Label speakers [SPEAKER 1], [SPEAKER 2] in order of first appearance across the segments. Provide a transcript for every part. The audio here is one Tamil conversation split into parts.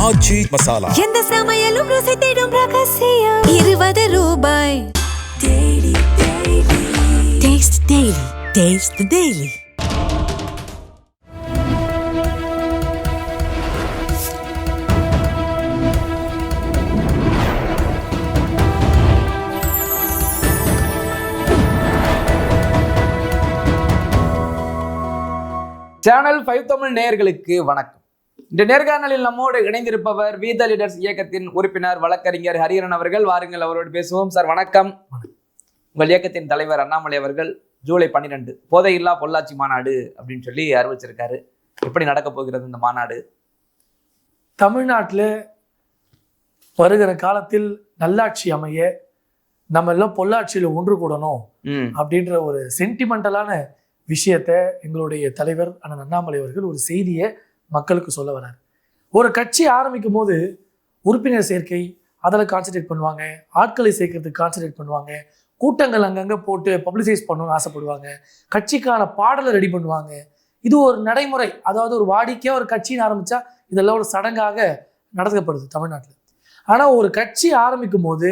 [SPEAKER 1] ஆச்சி மசாலா.
[SPEAKER 2] எந்த சமையலும் ருசி தேடும் ரகசியம் 20 ரூபாய். Taste Daily. Taste the Daily.
[SPEAKER 3] Channel 5 Tamil நேயர்களுக்கு வணக்கம். இந்த நேர்காணலில் நம்மோடு இணைந்திருப்பவர் வி த லீடர்ஸ் இயக்கத்தின் உறுப்பினர் வழக்கறிஞர் ஹரிஹரன் அவர்கள். வாருங்கள், அவரோடு பேசுவோம். சார் வணக்கம். உங்கள் இயக்கத்தின் தலைவர் அண்ணாமலை அவர்கள் ஜூலை 12 போதையில்லா பொள்ளாச்சி மாநாடு அப்படின்னு சொல்லி அறிவிச்சிருக்காரு. எப்படி நடக்க போகிறது இந்த மாநாடு?
[SPEAKER 4] தமிழ்நாட்டில் வருகிற காலத்தில் நல்லாட்சி அமைய நம்ம எல்லாம் பொள்ளாட்சியில் ஒன்று கூடணும் அப்படின்ற ஒரு சென்டிமெண்டலான விஷயத்தை எங்களுடைய தலைவர் அண்ணன் அண்ணாமலை அவர்கள் ஒரு செய்தியை மக்களுக்கு சொல்ல வர்றார். ஒரு கட்சி ஆரம்பிக்கும் போது உறுப்பினர் சேர்க்கை அதில் கான்சன்ட்ரேட் பண்ணுவாங்க, ஆட்களை சேர்க்கறதுக்கு கான்சன்ட்ரேட் பண்ணுவாங்க, கூட்டங்கள் அங்கங்கே போட்டு பப்ளிசைஸ் பண்ணணும்னு ஆசைப்படுவாங்க, கட்சிக்கான பாடலை ரெடி பண்ணுவாங்க. இது ஒரு நடைமுறை, அதாவது ஒரு வாடிக்கையாக ஒரு கட்சின்னு ஆரம்பித்தா இதெல்லாம் ஒரு சடங்காக நடத்தப்படுது தமிழ்நாட்டில். ஆனால் ஒரு கட்சி ஆரம்பிக்கும் போது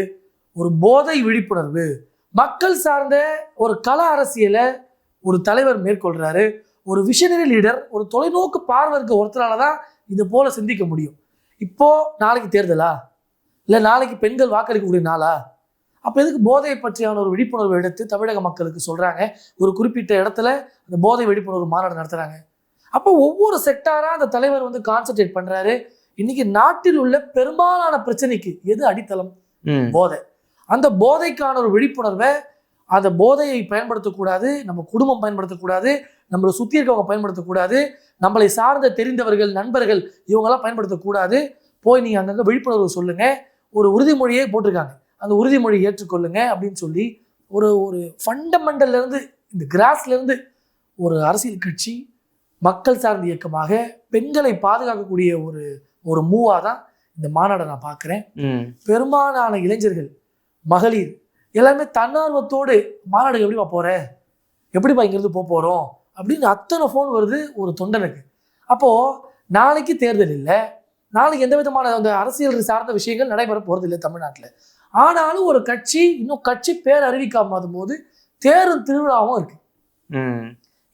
[SPEAKER 4] ஒரு போதை விழிப்புணர்வு, மக்கள் சார்ந்த ஒரு கள அரசியலை ஒரு தலைவர் மேற்கொள்றாரு. ஒரு விஷனரி லீடர், ஒரு தொலைநோக்கு பார்வை இருக்க ஒருத்தரால தான் இது போல சிந்திக்க முடியும். இப்போ நாளைக்கு தேர்தலா, இல்லை நாளைக்கு பெண்கள் வாக்களிக்கக்கூடிய நாளா? அப்போ எதுக்கு போதையை பற்றியான ஒரு விழிப்புணர்வு எடுத்து தமிழக மக்களுக்கு சொல்றாங்க? ஒரு குறிப்பிட்ட இடத்துல அந்த போதை விழிப்புணர்வு மாநாடு நடத்துறாங்க. அப்போ ஒவ்வொரு செக்டாரா அந்த தலைவர் வந்து கான்சன்ட்ரேட் பண்றாரு. இன்னைக்கு நாட்டில் உள்ள பெரும்பாலான பிரச்சனைக்கு எது அடித்தளம்? போதை. அந்த போதைக்கான ஒரு விழிப்புணர்வை, அந்த போதையை பயன்படுத்தக்கூடாது, நம்ம குடும்பம் பயன்படுத்தக்கூடாது, நம்மளை சுற்றி இருக்கவங்க பயன்படுத்தக்கூடாது, நம்மளை சார்ந்த தெரிந்தவர்கள் நண்பர்கள் இவங்கெல்லாம் பயன்படுத்தக்கூடாது. போய் நீங்கள் அங்கங்கே விழிப்புணர்வு சொல்லுங்க, ஒரு உறுதிமொழியே போட்டிருக்காங்க, அந்த உறுதிமொழி ஏற்றுக்கொள்ளுங்க அப்படின்னு சொல்லி ஒரு ஒரு ஃபண்டமெண்டல்லேருந்து, இந்த கிராஸ்லேருந்து ஒரு அரசியல் கட்சி மக்கள் சார்ந்த இயக்கமாக பெண்களை பாதுகாக்கக்கூடிய ஒரு ஒரு மூவாக தான் இந்த மாநாடை நான் பார்க்குறேன். பெரும்பாலான இளைஞர்கள், மகளிர் எல்லாருமே தன்னார்வத்தோடு மாநாடுக்கு எப்படிப்பா போகிற, எப்படிப்பா இங்கேருந்து போகிறோம் அப்படின்னு அத்தனை ஃபோன் வருது ஒரு தொண்டனுக்கு. அப்போது நாளைக்கு தேர்தல் இல்லை, நாளைக்கு எந்த விதமான அந்த அரசியல் சார்ந்த விஷயங்கள் நடைபெற போகிறது இல்லை தமிழ்நாட்டில். ஆனாலும் ஒரு கட்சி இன்னும் கட்சி பேர் அறிவிக்காம போது தேரும் திருவிழாவும் இருக்கு.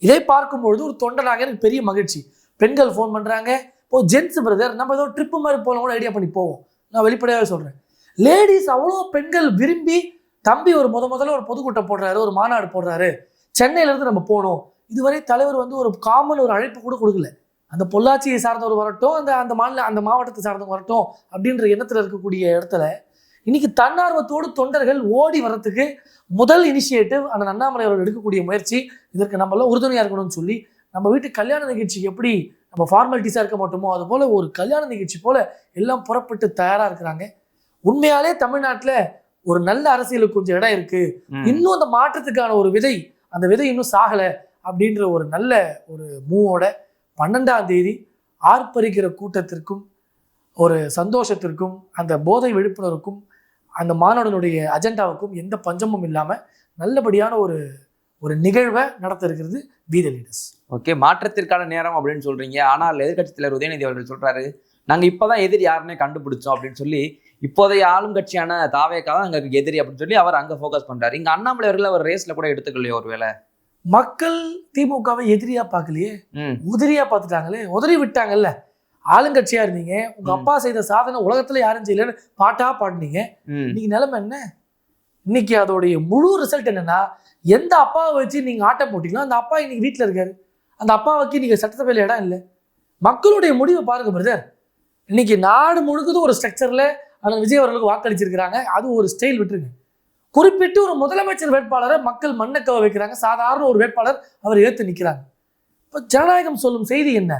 [SPEAKER 4] இதை பார்க்கும்பொழுது ஒரு தொண்டனாக எனக்கு பெரிய மகிழ்ச்சி. பெண்கள் ஃபோன் பண்ணுறாங்க, இப்போ ஜென்ஸ் பிரதர் நம்ம ஏதோ ட்ரிப்பு மாதிரி போகலாம் கூட ஐடியா பண்ணி போவோம். நான் வெளிப்படையாகவே சொல்கிறேன், லேடிஸ் அவ்வளோ பெண்கள் விரும்பி தம்பி ஒரு முதல்ல ஒரு பொதுக்கூட்டம் போடுறாரு, ஒரு மாநாடு போடுறாரு, சென்னையிலேருந்து நம்ம போகணும். இதுவரை தலைவர் வந்து ஒரு காமன் ஒரு அழைப்பு கூட கொடுக்கல. அந்த பொள்ளாச்சியை சார்ந்தவர் வரட்டும், அந்த மாவட்டத்தை சார்ந்தவங்க வரட்டும் அப்படின்ற எண்ணத்தில் இருக்கக்கூடிய இடத்துல இன்னைக்கு தன்னார்வத்தோடு தொண்டர்கள் ஓடி வர்றதுக்கு முதல் இனிஷியேட்டிவ் அந்த அண்ணாமலை அவர்கள் எடுக்கக்கூடிய முயற்சி. இதற்கு நம்மளாம் உறுதுணையாக இருக்கணும்னு சொல்லி, நம்ம வீட்டு கல்யாண நிகழ்ச்சிக்கு எப்படி நம்ம ஃபார்மாலிட்டிஸாக இருக்க மாட்டோமோ அது போல் ஒரு கல்யாண நிகழ்ச்சி போல் எல்லாம் புறப்பட்டு தயாராக இருக்கிறாங்க. உண்மையாலே தமிழ்நாட்டில் ஒரு நல்ல அரசியலுக்கு கொஞ்சம் இடம் இருக்கு, இன்னும் அந்த மாற்றத்துக்கான ஒரு விதை, அந்த விதை இன்னும் சாகலை அப்படின்ற ஒரு நல்ல ஒரு மூவோட 12ஆம் தேதி ஆர்ப்பரிக்கிற கூட்டத்திற்கும் ஒரு சந்தோஷத்திற்கும் அந்த போதை விழிப்புணர்வுக்கும் அந்த மாநாடுடைய அஜெண்டாவுக்கும் எந்த பஞ்சமும் இல்லாமல் நல்லபடியான ஒரு ஒரு நிகழ்வை நடத்த இருக்கிறது வி த லீடர்ஸ்.
[SPEAKER 3] ஓகே, மாற்றத்திற்கான நேரம் அப்படின்னு சொல்றீங்க. ஆனால் எதிர்கட்சி தலைவர் உதயநிதி அவர்கள் சொல்றாரு, நாங்கள் இப்போதான் எதிரி யாருன்னே கண்டுபிடிச்சோம் அப்படின்னு சொல்லி, இப்போதைய ஆளும் கட்சியான தாவேக்கா தான் அங்கே எதிரி அப்படின்னு சொல்லி அவர் அங்கே ஃபோக்கஸ் பண்றாரு. இங்கே அண்ணாமலை அவர்கள் அவர் ரேஸ்ல கூட எடுத்துக்கலையோ? ஒருவேளை
[SPEAKER 4] மக்கள் திமுகவை எதிரியா பார்க்கலையே, உதிரியா பார்த்துட்டாங்களே, உதறி விட்டாங்கல்ல. ஆளுங்கட்சியா இருந்தீங்க, உங்க அப்பா செய்த சாதனை உலகத்துல யாரும் செய்யலன்னு பாட்டா பாடினீங்க. இன்னைக்கு நிலைமை என்ன? இன்னைக்கு அதோடைய முழு ரிசல்ட் என்னன்னா, எந்த அப்பாவை வச்சு நீங்க ஆட்டம் போட்டீங்களோ அந்த அப்பா இன்னைக்கு வீட்டுல இருக்காரு. அந்த அப்பாவுக்கு நீங்க சட்டசபையில இடம் இல்லை. மக்களுடைய முடிவை பாருங்க பிரதர். இன்னைக்கு நாடு முழுக்கதும் ஒரு ஸ்ட்ரக்சர்ல ஆனால் விஜய் அவர்களுக்கு வாக்களிச்சிருக்கிறாங்க. அது ஒரு ஸ்டைல் விட்டுருங்க. குறிப்பிட்டு ஒரு முதலமைச்சர் வேட்பாளரை மக்கள் மண்ணக்கவ வைக்கிறாங்க. சாதாரண ஒரு வேட்பாளர் அவர் ஏற்று நிற்கிறாங்க. இப்போ ஜனநாயகம் சொல்லும் செய்தி என்ன?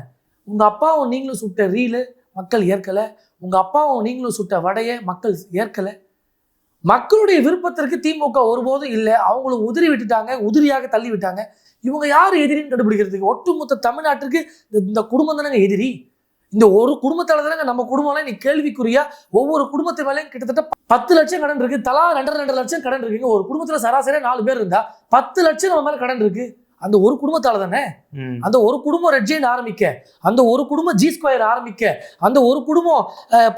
[SPEAKER 4] உங்க அப்பாவும் நீங்களும் சுட்ட ரீலு மக்கள் ஏற்கலை, உங்க அப்பாவும் நீங்களும் சுட்ட வடையை மக்கள் ஏற்கலை. மக்களுடைய விருப்பத்திற்கு திமுக ஒருபோதும் இல்லை. அவங்களும் உதிரி விட்டுட்டாங்க, உதிரியாக தள்ளி விட்டாங்க. இவங்க யார் எதிரின்னு கண்டுபிடிக்கிறதுக்கு? ஒட்டுமொத்த தமிழ்நாட்டிற்கு இந்த குடும்பம் தானங்க எதிரி. இந்த ஒரு குடும்பத்தால தானங்க நம்ம குடும்பம்லாம் நீ கேள்விக்குரியா. ஒவ்வொரு குடும்பத்து மேலேயும் கிட்டத்தட்ட 10 லட்சம் கடன் இருக்கு. தலா 2.5 லட்சம் கடன் இருக்குங்க. ஒரு குடும்பத்துல சராசரியா 4 பேர் இருந்தா 10 லட்சம் நம்ம மேல கடன் இருக்கு. அந்த ஒரு குடும்பத்தால தானே. அந்த ஒரு குடும்பம் ரெட் ஜெயிண்ட் ஆரம்பிக்க, அந்த ஒரு குடும்பம் ஜி ஸ்கொயர் ஆரம்பிக்க, அந்த ஒரு குடும்பம்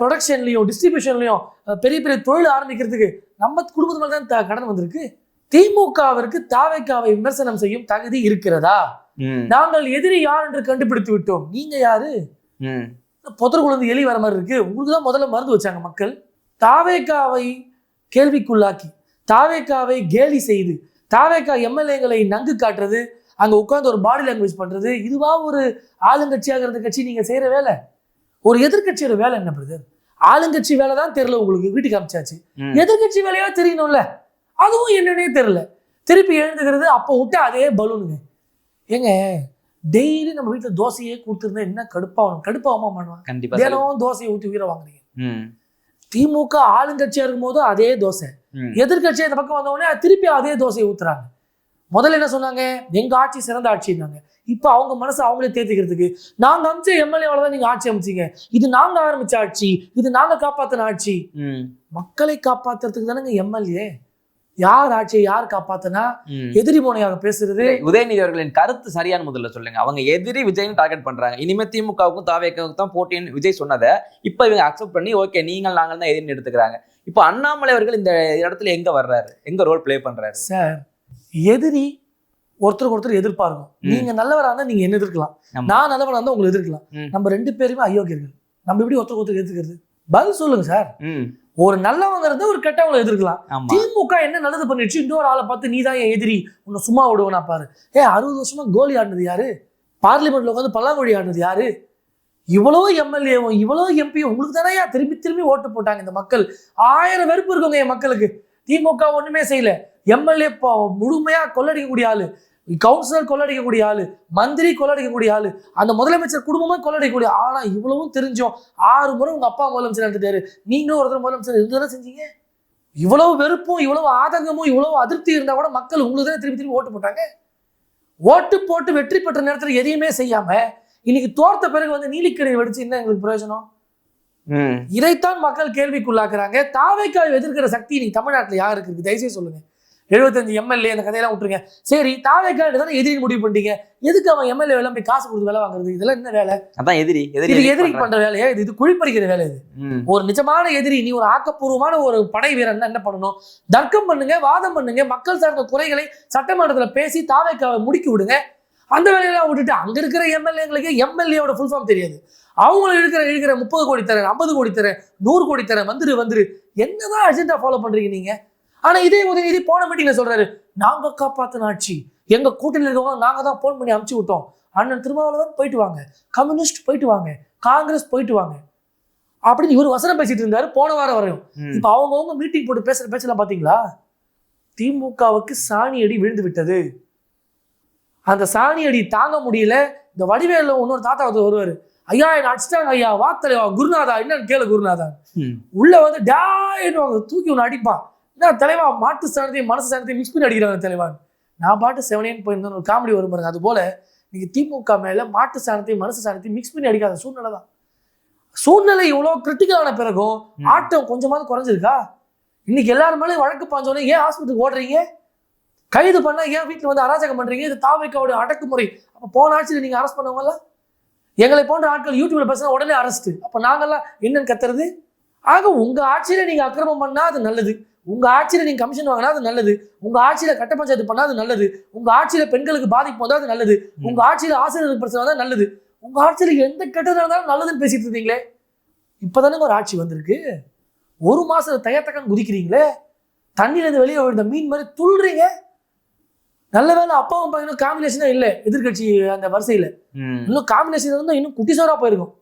[SPEAKER 4] ப்ரொடக்ஷன்லயும் டிஸ்ட்ரிபியூஷன்லயும் பெரிய பெரிய தொழில் ஆரம்பிக்கிறதுக்கு நம்ம குடும்பத்து மேல தான் கடன் வந்திருக்கு. திமுகவிற்கு தாவேக்காவை விமர்சனம் செய்யும் தகுதி இருக்கிறதா? நாங்கள் எதிரி யார் என்று கண்டுபிடித்து விட்டோம். நீங்க யாரு? பொதற்குள்ள எலி வர மாதிரி இருக்கு. உங்களுக்கு தான் முதல்ல மருந்து வச்சாங்க மக்கள். தாவேக்காவை கேள்விக்குள்ளாக்கி, தாவேக்காவை கேலி செய்து, தாவேக்கா எம்எல்ஏங்களை நன்கு காட்டுறது, அங்க உட்கார்ந்து ஒரு பாடி லாங்குவேஜ் பண்றது, இதுவா ஒரு ஆளுங்கட்சியாக இருந்த கட்சி நீங்க செய்யற வேலை? ஒரு எதிர்கட்சியோட வேலை என்ன பிரதர்? ஆளுங்கட்சி வேலை தான் தெரியல உங்களுக்கு, வீட்டுக்கு அமைச்சாச்சு. எதிர்கட்சி வேலையா தெரியணும்ல, அதுவும் என்னன்னே தெரியல. திருப்பி எழுந்துக்கிறது அப்போ விட்டு அதே பலூனுங்க. ஏங்க டெய்லி நம்ம வீட்டுல தோசையே கொடுத்துருந்தா என்ன கடுப்பாகுமா பண்ணுவாங்க. தினம் தோசையை ஊற்றி உயிரை வாங்குறீங்க. திமுக ஆளுங்கட்சியா இருக்கும் போது அதே தோசை, எதிர்கட்சியா இந்த பக்கம் வந்தவொடனே திருப்பி அதே தோசையை ஊத்துறாங்க. முதல்ல என்ன சொன்னாங்க? எங்க ஆட்சி சிறந்த ஆட்சின்னாங்க. இப்ப அவங்க மனசை அவங்களே தேர்த்திக்கிறதுக்கு நாங்க அமைச்ச எம்எல்ஏவால தான் நீங்க ஆட்சி அமைச்சீங்க, இது நாங்க ஆரம்பிச்ச ஆட்சி, இது நாங்க காப்பாத்தின ஆட்சி. மக்களை காப்பாத்துறதுக்கு தானங்க எம்எல்ஏ. யார் ஆட்சியை யார் காப்பாத்தினா எதிரி மோனையாக பேசுறது?
[SPEAKER 3] உதயநிதி அவர்களின் கருத்து சரியான முதல்ல சொல்லுங்க. அவங்க எதிரி விஜய்னு டார்கெட் பண்றாங்க. இனிமே திமுகவுக்கும் தாவேக்காவுக்கும் தான் போட்டின்னு விஜய் சொன்னதை இப்ப இவங்க அக்செப்ட் பண்ணி ஓகே நாங்கள் தான் எதிரின்னு எடுத்துக்கிறாங்க. இப்போ அண்ணாமலை அவர்கள் இந்த இடத்துல எங்க வர்றாரு, எங்க ரோல் பிளே பண்றாரு?
[SPEAKER 4] சார், எதிரி ஒருத்தருக்கு ஒருத்தர் எதிர்பார்க்கும். நீங்க நல்லவரா இருந்தா நீங்க என்ன எதிர்க்கலாம், நான் நல்லவரா இருந்தா உங்களை எதிர்க்கலாம். நம்ம ரெண்டு பேருமே அயோக்கியர்கள். நம்ம எப்படி ஒருத்தருக்கு ஒருத்தர் எதிர்க்கிறது? பதில் சொல்லுங்க சார். ஒரு நல்லவங்க இருந்தா ஒரு கெட்டவங்களை எதிர்க்கலாம். திமுக என்ன நல்லது பண்ணிடுச்சு, இன்னொரு ஆளை பார்த்து நீ தான் என் எதிரி, உன்னை சும்மா விடுவனா பாரு. 60 வருஷமா கோலி ஆடினது யாரு? பார்லிமெண்ட்ல உட்காந்து பல்லாங்குழி ஆடினது யாரு? இவ்வளவு எம்எல்ஏவும் இவ்வளவு எம்பியும் உங்களுக்கு தானே திரும்பி திரும்பி ஓட்டு போட்டாங்க இந்த மக்கள். 1000 வெறுப்பு இருக்குங்க என் மக்களுக்கு. திமுக ஒண்ணுமே செய்யல. எம்எல்ஏ முழுமையா கொள்ளடிக்கக்கூடிய ஆளு, கவுன்சிலர் கொள்ளடிக்கக்கூடிய ஆளு, மந்திரி கொள்ளடிக்கக்கூடிய ஆளு, அந்த முதலமைச்சர் குடும்பமா கொள்ளடிக்கக்கூடிய. ஆனா இவ்வளவும் தெரிஞ்சோம் 6 முறை உங்க அப்பா முதலமைச்சர் எடுத்துட்டாரு, நீங்களும் ஒருத்தர் முதலமைச்சர் இருந்ததானே செஞ்சீங்க. இவ்வளவு வெறுப்பும் இவ்வளவு ஆதங்கமும் இவ்வளவு அதிருப்தி இருந்தா கூட மக்கள் உங்களுக்கு தானே திரும்பி திரும்பி ஓட்டு போட்டாங்க. ஓட்டு போட்டு வெற்றி பெற்ற நேரத்துல எதையுமே செய்யாம இன்னைக்கு தோர்த்த பிறகு நீலிக்கடை வெடிச்சு என்ன எங்களுக்கு பிரயோஜனம்? இதைத்தான் மக்கள் கேள்விக்குள்ளாக்குறாங்க. தாவேக்காவை எதிர்க்கிற சக்தி இன்னைக்கு தமிழ்நாட்டுல யாருக்கு இருக்கு? தயவுசெய்து சொல்லுங்க. 75 எம்எல்ஏ அந்த கதையெல்லாம் விட்டுருங்க. சரி, தாவேக்கா தானே எதிரி முடிவு பண்ணிட்டீங்க. எதுக்கு அவன் எம்எல்ஏ எல்லாம் போய் காசு கொடுத்து வேலை வாங்குறது? இதெல்லாம் என்ன வேலை? அதான் எதிரி பண்ற வேலையா இது? குழிப்பறிக்கிற வேலை இது. ஒரு நிஜமான எதிரி, நீ ஒரு ஆக்கப்பூர்வமான ஒரு படை வீரன் என்ன பண்ணணும்? தர்க்கம் பண்ணுங்க, வாதம் பண்ணுங்க, மக்கள் சார்ந்த குறைகளை சட்டமன்றத்துல பேசி தாவேக்காவை முடுக்கி விடுங்க. அந்த வேலையெல்லாம் விட்டுட்டு அங்க இருக்கிற எம்எல்ஏங்களுக்கு எம்எல்ஏவோட ஃபுல் ஃபார்ம் தெரியாது. அவங்களை இழுக்கிற 30 கோடி தரேன், 50 கோடி தரேன், 100 கோடி தரேன், வந்துரு என்னதான் அஜெண்டா ஃபாலோ பண்றீங்க நீங்க? ஆனா இதே உதயநிதி போன மீட்டிங்ல சொல்றாரு, நாங்க காப்பாத்தின ஆட்சி, எங்க கூட்டணியில் இருக்கவங்க நாங்க தான் போன் பண்ணி அனுப்பிச்சு விட்டோம். அண்ணன் திருமாவளவன் போயிட்டு வாங்க, கம்யூனிஸ்ட் போயிட்டு வாங்க, காங்கிரஸ் போயிட்டு வாங்க அப்படின்னு இவர் வசனம் பேசிட்டு இருந்தாரு போன வாரம் வரையும். இப்ப அவங்கவுங்க மீட்டிங் போட்டு பேசுற பேச்செல்லாம் பாத்தீங்களா? திமுகவுக்கு சாணி அடி விழுந்து விட்டது. அந்த சாணி அடி தாங்க முடியல. இந்த வடிவேல இன்னொரு தாத்தா வருவாரு, ஐயா என்ன அடிச்சிட்டாங்க ஐயா, வாத்தலைவா குருநாதா, என்னன்னு கேளு குருநாதா. உள்ள டான்னு தூக்கி ஒன்று அடிப்பான். என்ன தலைவா, மாட்டு சாணத்தையும் மனசு சாணத்தையும் மிக்ஸ் பண்ணி அடிக்கிறாங்க தலைவான். நான் பாட்டு 7 போயிருந்தேன், ஒரு காமெடி வரும் பாருங்க. அது போல நீங்க திமுக மேல மாட்டு சாணத்தையும் மனசு சாணத்தையும் மிக்ஸ் பண்ணி அடிக்காத சூழ்நிலை தான். சூழ்நிலை இவ்வளவு கிரிட்டிக்கலான பிறகும் ஆட்டம் கொஞ்சமாவது குறைஞ்சிருக்கா? இன்னைக்கு எல்லாரும் மேலே வழக்கு பாஞ்சோன்னே ஏன் ஹாஸ்பிட்டலுக்கு ஓடுறீங்க? கைது பண்ணா ஏன் வீட்டுல அராஜகம் பண்றீங்க? இது தாவேக்காவோட அடக்குமுறை. அப்ப போன ஆட்சியில நீங்க அரெஸ்ட் பண்ணவங்கள, எங்களை போன்ற ஆட்கள் யூடியூப்ல பேசினா உடனே அரெஸ்ட். அப்ப நாங்கெல்லாம் என்னன்னு கத்துறது? ஆக உங்க ஆட்சியில நீங்க அக்கிரமம் பண்ணா அது நல்லது, உங்க ஆட்சியில நீங்க கமிஷன் வாங்கினா அது நல்லது, உங்க ஆட்சியில கட்ட பஞ்சாயத்து பண்ணா அது நல்லது, உங்க ஆட்சியில பெண்களுக்கு பாதிப்பு வந்தா அது நல்லது, உங்க ஆட்சியில ஆசிரியர்களுக்கு பிரச்சனை வந்தா நல்லது, உங்க ஆட்சியில எந்த கெட்டதா இருந்தாலும் நல்லதுன்னு பேசிட்டு இருந்தீங்களே. இப்பதானே ஒரு ஆட்சி வந்திருக்கு. 1 மாசம் தயத்தக்கன்னு குதிக்கிறீங்களே, தண்ணியில இருந்து வெளியே விழுந்த மீன் மாதிரி துள்றீங்க. நல்ல வேலை அப்பாவும் பையனும் காம்பினேஷனா இல்ல எதிர்கட்சி அந்த வரிசையில. இன்னும் காம்பினேஷன் இருந்தா இன்னும் குட்டிசோரா போயிருக்கும்.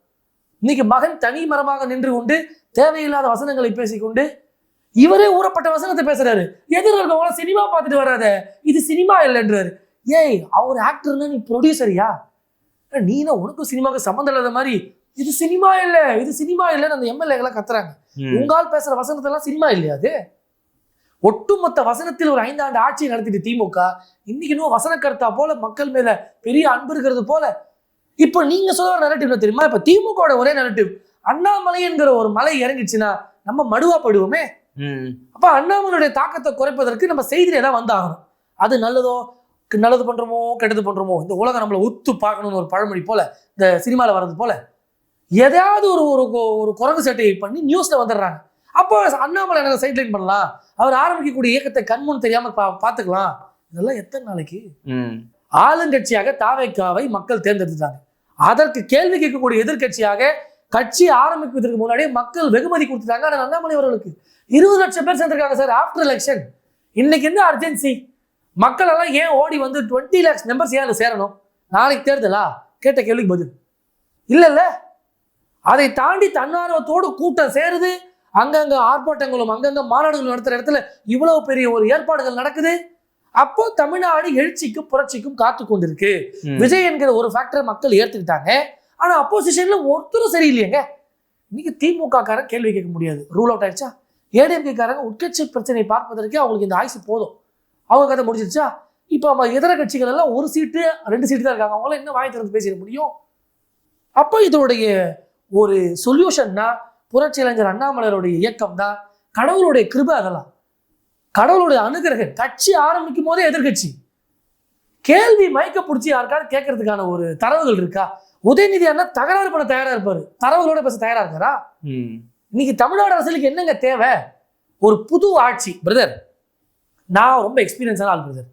[SPEAKER 4] இன்னைக்கு மகன் தனி மரமாக நின்று கொண்டு தேவையில்லாத வசனங்களை பேசிக்கொண்டு இவரே ஊறப்பட்ட வசனத்தை பேசுறாரு. எதிர்க்க சினிமா பார்த்துட்டு வராத, இது சினிமா இல்லைன்றாரு. ஏய், அவர் ஆக்டர்னா நீ ப்ரொடியூசரியா? நீனா உனக்கும் சினிமாவுக்கு சம்மந்தம் இல்லாத மாதிரி இது சினிமா இல்லை, இது சினிமா இல்லைன்னு அந்த எம்எல்ஏ கத்துறாங்க. உங்கால் பேசுற வசனத்தெல்லாம் சினிமா இல்லையா? அது ஒட்டுமொத்த வசனத்தில் ஒரு 5 ஆண்டு ஆட்சியை நடத்திட்டு திமுக இன்னைக்கு இன்னும் வசன கருத்தா போல மக்கள் மேல பெரிய அன்பு இருக்கிறது போல. இப்ப நீங்க சொல்ற நெரட்டிவ் தெரியுமா? இப்ப திமுக ஒரே நெரட்டிவ், அண்ணாமலை என்கிற ஒரு மலை இறங்கிடுச்சுன்னா நம்ம மடுவா போயிடுவோமே. அப்ப அண்ணாமலையுடைய தாக்கத்தை குறைப்பதற்கு நம்ம செய்தியில தான் வந்தாகணும். அது நல்லதோ நல்லது பண்றோமோ கெட்டது பண்றோமோ, இந்த உலகம் நம்மளை ஒத்து பார்க்கணும்னு ஒரு பழமொழி போல, இந்த சினிமாவில் வர்றது போல எதையாவது ஒரு குரங்கு சட்டையை பண்ணி நியூஸ்ல வந்துடுறாங்க. அப்போ அண்ணாமலை எனக்கு சைட்லைன் பண்ணலாம், அவர் ஆரம்பிக்கக்கூடிய இயக்கத்தை கண்முன் தெரியாம பார்த்துக்கலாம். இதெல்லாம் எத்தனை நாளைக்கு? ஆளுங்கட்சியாக தாவேக்காவை மக்கள் தேர்ந்தெடுத்துட்டாங்க. அதற்கு கேள்வி கேட்கக்கூடிய எதிர்கட்சியாக கட்சி ஆரம்பிப்பதற்கு முன்னாடியே மக்கள் வெகுமதி கொடுத்துட்டாங்க. ஆனால் அண்ணாமலை அவர்களுக்கு 20 லட்சம் பேர் சேர்ந்திருக்காங்க சார் ஆஃப்டர் எலெக்ஷன். இன்னைக்கு என்ன அர்ஜென்சி? மக்கள் எல்லாம் ஏன் ஓடி வந்து 20 lakhs மெம்பர்ஸ் ஏன் சேரணும்? நாளைக்கு தேர்தலா? கேட்ட கேள்விக்கு பதில் இல்ல. அதை தாண்டி தன்னார்வத்தோடு கூட்டம் சேருது, அங்கங்க ஆர்ப்பாட்டங்களும் அங்கங்க மாநாடுகளும் நடத்துற இடத்துல இவ்வளவு பெரிய ஒரு ஏற்பாடுகள் நடக்குது. அப்போ தமிழ்நாடு எழுச்சிக்கும் புரட்சிக்கும் காத்து கொண்டிருக்கு. விஜய் என்கிற ஒரு ஃபேக்டரை மக்கள் ஏத்துக்கிட்டாங்க. ஆனா அப்போசிஷன்ல ஒருத்தரும் சரியில்லையங்க. இன்னைக்கு திமுக காரன் கேள்வி கேட்க முடியாது, ரூல் அவுட் ஆயிடுச்சா? ஏடிஎம்கே காரங்க உட்கட்சி பிரச்சனை பார்ப்பதற்கே அவங்களுக்கு இந்த ஆயுசு போதும், அவங்க கதை முடிஞ்சிருச்சா? இப்போ இதர கட்சிகள் எல்லாம் 1 சீட்டு 2 சீட்டு தான் இருக்காங்க, அவங்களாம் என்ன வாய் திறந்து பேசிட முடியும்? அப்போ இதோடைய ஒரு சொல்யூஷன்னா புரட்சி இளைஞர் அண்ணாமலையோடைய இயக்கம் தான். கடவுளுடைய கிருபை, அதெல்லாம் கடவுளுடைய அனுகிரகம். கட்சி ஆரம்பிக்கும் போதே எதிர்கட்சி கேள்வி மயக்க பிடிச்சி யாருக்காவது கேட்கறதுக்கான ஒரு தரவுகள் இருக்கா? உதயநிதி அண்ணா தகராறு பண்ண தயாரா இருப்பாரு, தரவுகளோட பேச தயாரா இருக்காரா? இன்னைக்கு தமிழ்நாடு அரசியலுக்கு என்னங்க தேவை? ஒரு புது ஆட்சி. பிரதர், நான் ரொம்ப எக்ஸ்பீரியன்ஸான ஆள் பிரதர்,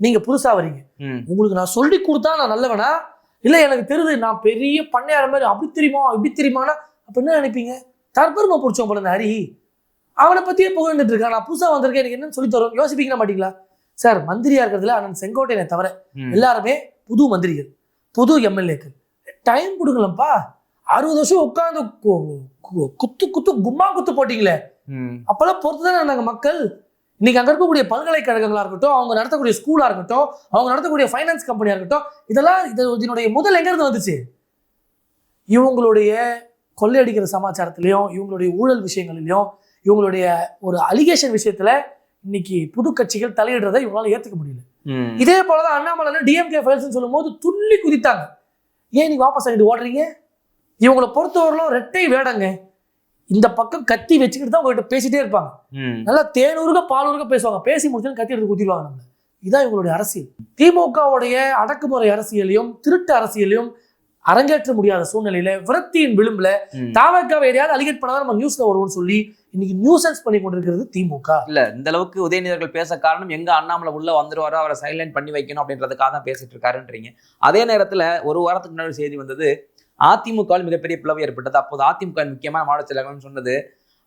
[SPEAKER 4] நீங்க புதுசா வரீங்க, உங்களுக்கு நான் சொல்லி கொடுத்தா நான் நல்லவனா, இல்ல எனக்கு தெரியுது நான் பெரிய பண்ணையார மாதிரி அப்படி தெரியுமா இப்படி தெரியுமானா அப்ப என்ன நினைப்பீங்க? தற்பெருமை பிடிச்சோம் போல இந்த ஹரி, அவனை பத்தியே புகழ்ந்துட்டு இருக்கான், நான் புதுசா வந்திருக்கேன், எனக்கு என்னன்னு சொல்லி தரோம் யோசிப்பீங்க மாட்டீங்களா? சார், மந்திரியா இருக்கிறதுல அண்ணன் செங்கோட்டையனை தவிர எல்லாருமே புது மந்திரிகள், புது எம்எல்ஏக்கள். டைம் கொடுக்கலப்பா. 60 வருஷம் உட்கார்ந்து குத்து கும்மா குத்து போட்டீங்களே, அப்பெல்லாம் பொறுத்துதானே நாங்க மக்கள். இன்னைக்கு அங்க இருக்கக்கூடிய பல்கலைக்கழகங்களா இருக்கட்டும், அவங்க நடத்தக்கூடிய ஸ்கூலா இருக்கட்டும், அவங்க நடத்தக்கூடிய ஃபைனான்ஸ் கம்பெனியா இருக்கட்டும், இதெல்லாம் இதனுடைய முதல் எங்க இருந்து வந்துச்சு? இவங்களுடைய கொள்ளையடிக்கிற சமாச்சாரத்திலையும், இவங்களுடைய ஊழல் விஷயங்களிலையும், இவங்களுடைய ஒரு அலிகேஷன் விஷயத்துல இன்னைக்கு புது கட்சிகள் தலையிடுறதை இவங்களால ஏத்துக்க முடியல. இதே போலதான் அண்ணாமலை டிஎம்கே ஃபைல்ஸ் சொல்லும் போது துள்ளி குதித்தாங்க. ஏன் நீங்க வாபஸ் ஆகிட்டு ஓடுறீங்க? இவங்களை பொறுத்தவரையிலும் ரெட்டை வேடங்க. இந்த பக்கம் கத்தி வச்சுக்கிட்டு தான் உங்ககிட்ட பேசிட்டே இருப்பாங்க. நல்லா தேனூருக பாலூருக பேசுவாங்க, பேசி முடிச்சு கத்தி எடுத்து குத்திடுவாங்க. நம்ம இதான் இவங்களுடைய அரசியல். திமுகவுடைய அடக்குமுறை அரசியலையும் திருட்டு அரசியலையும் அரங்கேற்ற முடியாத சூழ்நிலையில விரக்தியின் விளிம்புல தாவக்காவை எதையாவது அலிகேட் பண்ணாதான் நம்ம நியூஸ்ல வருவோம்னு சொல்லி இன்னைக்கு நியூசன்ஸ் பண்ணி கொண்டிருக்கிறது திமுக. இல்ல, இந்த அளவுக்கு உதயநிதிகள் பேச காரணம் எங்க அண்ணாமலை உள்ள வந்துருவாரோ அவரை சைலண்ட் பண்ணி வைக்கணும் அப்படின்றதுக்காக தான் பேசிட்டு இருக்காருன்றீங்க. அதே நேரத்துல ஒரு வாரத்துக்கு முன்னாடி செய்தி வந்தது, அதிமுகவில் மிகப்பெரிய பிளவு ஏற்பட்டது. அப்போது அதிமுக முக்கியமான மாவட்ட செயலாளர்கள் சொன்னது,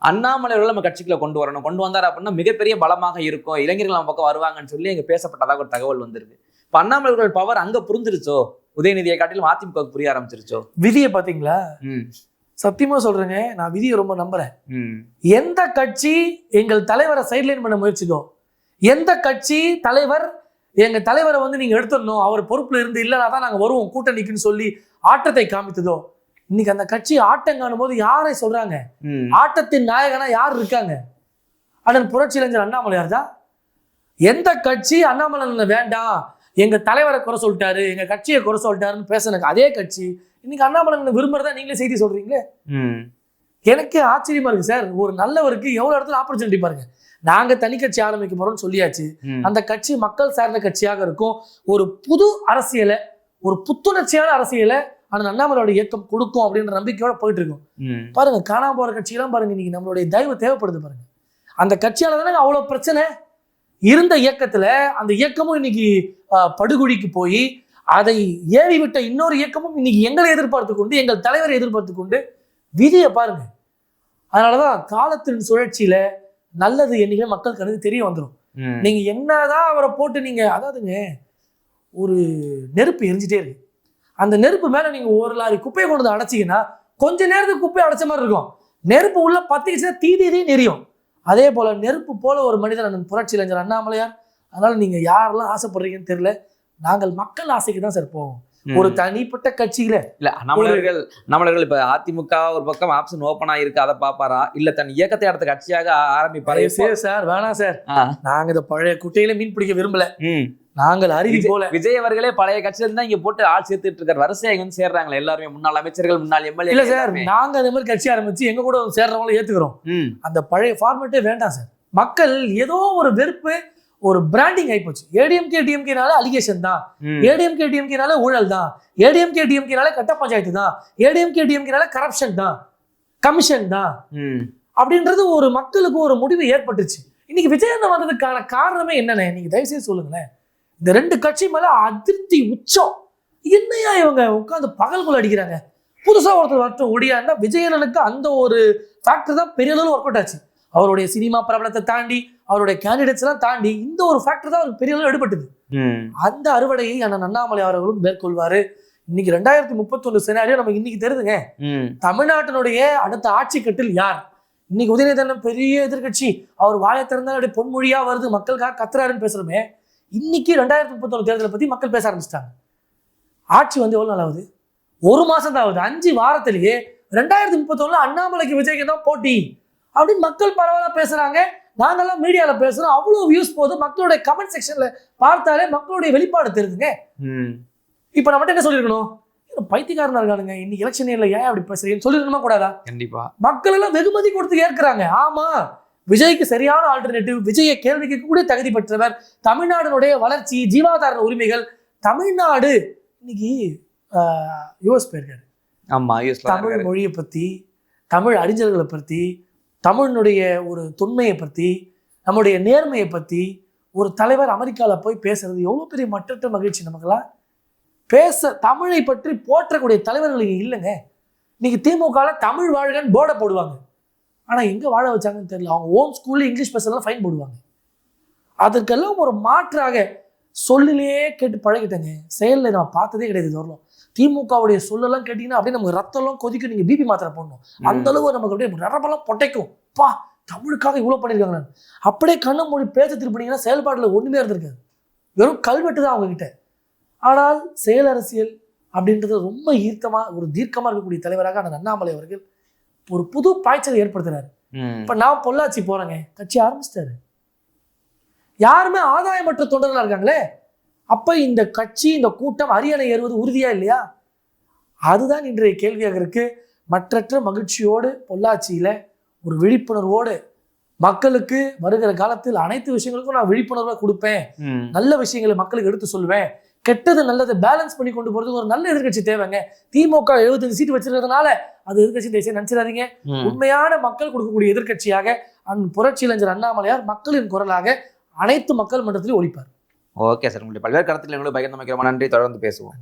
[SPEAKER 4] அண்ணாமலை நம்ம கட்சிக்குள்ள கொண்டு வரணும், கொண்டு வந்தார் அப்படின்னா மிகப்பெரிய பலமாக இருக்கும், இளைஞர்கள் நம்ம பக்கம் வருவாங்கன்னு சொல்லி எங்க பேசப்பட்டதாக ஒரு தகவல் வந்திருக்கு. இப்ப அண்ணாமலை பவர் அங்க புரிஞ்சிருச்சோ, உதயநிதியை காட்டிலும் அதிமுக புரிய ஆரம்பிச்சிருச்சோ? விதியை பாத்தீங்களா? சத்தியமா சொல்றேங்க, நான் விதியை ரொம்ப நம்புறேன். எந்த கட்சி எங்கள் தலைவரை சைட்லைன் பண்ண முயற்சிதோ, எந்த கட்சி தலைவர் எங்க தலைவரை வந்து நீங்க எடுத்துடணும், அவர் பொறுப்புல இருந்து இல்லைனா தான் நாங்க வருவோம் கூட்டணிக்குன்னு சொல்லி ஆட்டத்தை காமித்ததோ, இன்னைக்கு அந்த கட்சி ஆட்டம் காணும் போது யாரை சொல்றாங்க? ஆட்டத்தின் நாயகனா யார் இருக்காங்க? அண்ணன் புரட்சி இளைஞர் அண்ணாமலையார் தான். எந்த கட்சி அண்ணாமலை வேண்டாம், எங்க தலைவரை குறை சொல்லிட்டாரு, எங்க கட்சியை குறை சொல்லிட்டாருன்னு பேசுனாங்க, அதே கட்சி இன்னைக்கு அண்ணாமலை விரும்புறதா நீங்களே செய்தி சொல்றீங்களே. எனக்கு ஆச்சரியமா இருக்கு சார். ஒரு நல்லவருக்கு எவ்வளவு இடத்துல ஆப்பர்ச்சுனிட்டி பாருங்க. நாங்க தனி கட்சி ஆரம்பிக்க போறோம்னு சொல்லியாச்சு, அந்த கட்சி மக்கள் சார்ந்த கட்சியாக இருக்கும், ஒரு புது அரசியலை, ஒரு புத்துணர்ச்சியான அரசியலை அந்த அண்ணாமலையோட இயக்கம் கொடுக்கும் அப்படின்ற நம்பிக்கையோட போயிட்டு இருக்கும். பாருங்க, காணாம போற கட்சியெல்லாம் பாருங்க, இன்னைக்கு நம்மளுடைய தயவு தேவைப்படுது பாருங்க. அந்த கட்சியால தானே அவ்வளவு பிரச்சனை இருந்த இயக்கத்துல, அந்த இயக்கமும் இன்னைக்கு படுகொழிக்கு போய் அதை ஏறி விட்ட இன்னொரு இயக்கமும் இன்னைக்கு எங்களை எதிர்பார்த்து கொண்டு, எங்கள் தலைவரை எதிர்பார்த்து கொண்டு, விதியை பாருங்க. அதனாலதான் காலத்தின் சுழற்சியில நல்லது என்னைக்கு மக்கள் கருது தெரிய வந்துடும். நீங்க என்னதான் அவரை போட்டு நீங்க, அதாவதுங்க ஒரு நெருப்பு எரிஞ்சிட்டே இருக்கு, அந்த நெருப்பு மேல நீங்க ஒரு லாரி குப்பையை கொண்டு வந்து அடைச்சிங்கன்னா கொஞ்ச நேரத்துக்கு குப்பையை அடைச்ச மாதிரி இருக்கும், நெருப்பு உள்ள பத்திக்கிச்சுன்னா தீதீதையும் எரியும். அதே போல நெருப்பு போல ஒரு மனிதன் புரட்சி இளைஞர் அண்ணாமலையார். அதனால நீங்க யாரெல்லாம் ஆசைப்படுறீங்கன்னு தெரியல, நாங்கள் மக்கள் ஆசைக்கு தான் சார் போவோம், ஒரு தனிப்பட்ட கட்சியில இல்ல. நம்மளர்கள் இப்ப அதிமுக ஒரு பக்கம் ஆப்ஷன் ஓப்பனா இருக்கு, அதை பாப்பாரா இல்ல தன் இயக்கத்தை அடுத்த கட்சியாக ஆரம்பிப்பாரு? சார் வேணாம் சார், நாங்க இந்த பழைய குட்டையில மீன் பிடிக்க விரும்பல. நாங்கள் அறிவி போல விஜய் அவர்களே பழைய கட்சியில இருந்தா இங்க போட்டு ஆள் சேர்த்துட்டு இருக்காரு, வரிசையா எங்க வந்து சேர்றாங்களே எல்லாருமே, முன்னாள் அமைச்சர்கள் முன்னாள் எம்எல்ஏ. இல்ல சார், நாங்க அதே மாதிரி கட்சி ஆரம்பிச்சு எங்க கூட சேர்றவங்களும் ஏத்துக்கிறோம். அந்த பழைய ஃபார்மேட்டே வேண்டாம் சார். மக்கள் ஏதோ ஒரு வெறுப்பு, ஒரு பிராண்டிங் ஆயிப்போச்சு. ஏடிஎம்கே டிஎம்கேனால அலிகேஷன் தான், ஏடிஎம்கே டிஎம்கேனால ஊழல் தான், ஏடிஎம்கே டிஎம்கேனால கட்ட பஞ்சாயத்து தான், ஏடிஎம்கே டிஎம்கேனால கரப்ஷன் தான், கமிஷன் தான் அப்படின்றது ஒரு மக்களுக்கு ஒரு முடிவு ஏற்பட்டுச்சு. இன்னைக்கு விஜயண்ணன் வந்ததுக்கான காரணமே என்னன்னு நீங்க தயவுசெய்து சொல்லுங்களேன். இந்த ரெண்டு கட்சி மேல அதிருப்தி உச்சம். என்னையா இவங்க உட்காந்து பகல்குள்ள அடிக்கிறாங்க, புதுசா ஒருத்தர் வரட்டும் ஒடியாண்டா. விஜயண்ணனுக்கு அந்த ஒரு ஃபேக்டர் தான் பெரிய அளவில் ஒர்க் அவுட் ஆச்சு. அவருடைய சினிமா பிரபலத்தை தாண்டி, அவருடைய கேண்டிடேட்ஸ் எல்லாம் தாண்டி இந்த ஒரு ஃபேக்டர் தான் அவருக்கு பெரிய அளவு எடுபட்டது. அந்த அறுவடையை அண்ணன் அண்ணாமலை அவர்களும் மேற்கொள்வாரு. இன்னைக்கு 2031 சினாரியோ நமக்கு இன்னைக்கு தெரியுதுங்க. தமிழ்நாட்டினுடைய அடுத்த ஆட்சி கட்டில் யார்? இன்னைக்கு உதயநிதி பெரிய எதிர்கட்சி, அவர் வாயை திறந்தால் அப்படியே பொன்மொழியா வருது, மக்களுக்காக கத்துறாருன்னு பேசுறோமே. இன்னைக்கு 2031 தேர்தலை பத்தி மக்கள் பேச ஆரம்பிச்சிட்டாங்க. ஆட்சி வந்து எவ்வளவு நாள் ஆகுது? ஒரு மாசம் தான் ஆகுது. 5 வாரத்திலேயே 2031 அண்ணாமலைக்கு விஜய்க்கு தான் போட்டி அப்படின்னு மக்கள் பரவாயில்ல பேசுறாங்க. நாங்கெல்லாம் மீடியால பேசுறோம், அவ்வளவு வியூஸ் போது. மக்களுடைய கமெண்ட் செக்ஷன்ல பார்த்தாலே மக்களுடைய வெளிப்பாடு தெரியுதுங்க. இப்ப நம்ம என்ன சொல்லிருக்கணும்? பைத்தியக்காரனா இருக்கானுங்க, இன்னைக்கு எலெக்ஷன் இல்ல, ஏன் அப்படி பேசுறீங்கன்னு சொல்லிருக்கணுமா கூடாதா? கண்டிப்பா. மக்கள் எல்லாம் வெகுமதி கொடுத்து ஏற்கிறாங்க. ஆமா, விஜய்க்கு சரியான ஆல்டர்னேட்டிவ், விஜயை கேள்வி கேட்கக்கூடிய தகுதி பெற்றவர், தமிழ்நாடுடைய வளர்ச்சி, ஜீவாதார உரிமைகள். தமிழ்நாடு இன்னைக்கு யூஎஸ் போயிருக்காரு. ஆமா, தமிழ் மொழியை பத்தி, தமிழ் அறிஞர்களை பத்தி, தமிழனுடைய ஒரு தொன்மையை பத்தி, நம்முடைய நேர்மையை பத்தி ஒரு தலைவர் அமெரிக்கால போய் பேசுறது எவ்வளவு பெரிய மற்றற்ற மகிழ்ச்சி நமக்கெல்லாம். தமிழை பற்றி போற்றக்கூடிய தலைவர்கள் இங்க இல்லைங்க. இன்னைக்கு திமுக தமிழ் வாழ்கன்னு போர்டை போடுவாங்க, ஆனா எங்க வாழ வச்சாங்கன்னு தெரியல. அவங்க ஓன் ஸ்கூல்ல இங்கிலீஷ் பேசலாம் ஃபைன் போடுவாங்க. அதற்கெல்லாம் ஒரு மாற்றாக சொல்லிலேயே கேட்டு பழகிட்டேங்க, செயல்ல நான் பார்த்ததே கிடையாது. இது வரலாம் திமுகவுடைய சொல்லலாம் கேட்டீங்கன்னா அப்படியே நமக்கு ரத்தம்லாம் கொதிக்கும். நீங்க பிபி மாத்திரை போடணும், அந்த அளவு நமக்கு அப்படியே நரம்பெல்லாம் பொட்டைக்கும். பா, தமிழுக்காக இவ்வளவு பண்ணியிருக்காங்க. அப்படியே கண்ணை மூடி பேச திருப்பினீங்கன்னா செயல்பாடுல ஒண்ணுமே இருந்திருக்காது, வெறும் கல்வெட்டு தான் அவங்க கிட்ட. ஆனால் செயல் அரசியல் அப்படின்றது ரொம்ப ஒரு தீர்க்கமா இருக்கக்கூடிய தலைவராக அந்த அண்ணாமலை அவர்கள் ஒரு புது பாய்ச்சலை ஏற்படுத்துறாரு. இப்ப நான் பொள்ளாச்சி போறேங்க, கட்சி ஆரம்பிச்சிட்டாரு. யாருமே ஆதாயமற்ற தொண்டர்களா இருக்காங்களே. அப்ப இந்த கட்சி, இந்த கூட்டம் அரியணை ஏறுவது உறுதியா இல்லையா? அதுதான் இன்றைய கேள்வியாக இருக்கு. மற்றற்ற மகிழ்ச்சியோடு பொள்ளாச்சியில ஒரு விழிப்புணர்வோடு மக்களுக்கு வருகிற காலத்தில் அனைத்து விஷயங்களுக்கும் நான் விழிப்புணர்வை கொடுப்பேன், நல்ல விஷயங்களை மக்களுக்கு எடுத்து சொல்லுவேன், கெட்டது நல்லதை பேலன்ஸ் பண்ணி கொண்டு போறதுக்கு ஒரு நல்ல எதிர்கட்சி தேவைங்க. திமுக 75 சீட் வச்சிருக்கிறதுனால அது எதிர்கட்சி தேசியம் நினைச்சிடாதீங்க. உண்மையான மக்கள் கொடுக்கக்கூடிய எதிர்கட்சியாக புரட்சி இளைஞர் அண்ணாமலையார் மக்களின் குரலாக அனைத்து மக்கள் மன்றத்திலும் ஒழிப்பார்.
[SPEAKER 3] ஓகே சார், உங்களுடைய பல்வேறு கருத்துக்களை எங்களுக்கு பகிர்ந்து நன்றி. தொடர்ந்து பேசுவோம்.